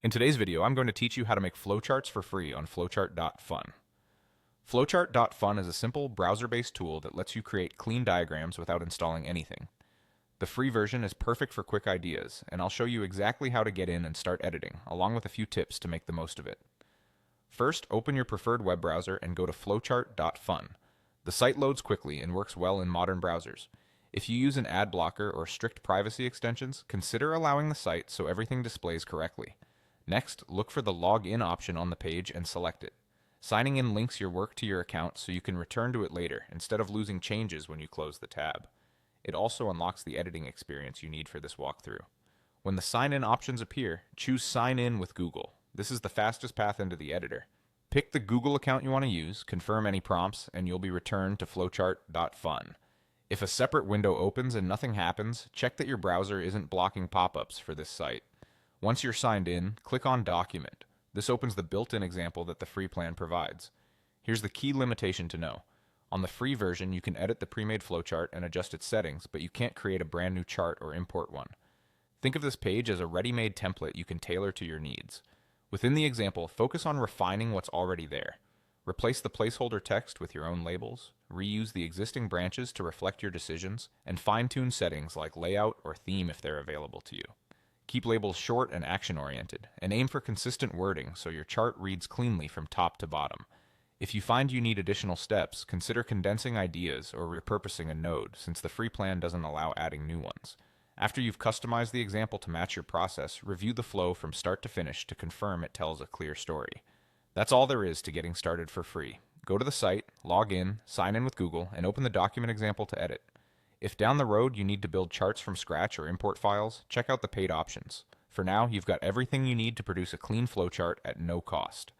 In today's video, I'm going to teach you how to make flowcharts for free on Flowchart.fun. Flowchart.fun is a simple browser-based tool that lets you create clean diagrams without installing anything. The free version is perfect for quick ideas, and I'll show you exactly how to get in and start editing, along with a few tips to make the most of it. First, open your preferred web browser and go to Flowchart.fun. The site loads quickly and works well in modern browsers. If you use an ad blocker or strict privacy extensions, consider allowing the site so everything displays correctly. Next, look for the Login option on the page and select it. Signing in links your work to your account so you can return to it later instead of losing changes when you close the tab. It also unlocks the editing experience you need for this walkthrough. When the sign-in options appear, choose Sign In with Google. This is the fastest path into the editor. Pick the Google account you want to use, confirm any prompts, and you'll be returned to flowchart.fun. If a separate window opens and nothing happens, check that your browser isn't blocking pop-ups for this site. Once you're signed in, click on Document. This opens the built-in example that the free plan provides. Here's the key limitation to know. On the free version, you can edit the pre-made flowchart and adjust its settings, but you can't create a brand new chart or import one. Think of this page as a ready-made template you can tailor to your needs. Within the example, focus on refining what's already there. Replace the placeholder text with your own labels, reuse the existing branches to reflect your decisions, and fine-tune settings like layout or theme if they're available to you. Keep labels short and action-oriented, and aim for consistent wording so your chart reads cleanly from top to bottom. If you find you need additional steps, consider condensing ideas or repurposing a node, since the free plan doesn't allow adding new ones. After you've customized the example to match your process, review the flow from start to finish to confirm it tells a clear story. That's all there is to getting started for free. Go to the site, log in, sign in with Google, and open the document example to edit. If down the road you need to build charts from scratch or import files, check out the paid options. For now, you've got everything you need to produce a clean flowchart at no cost.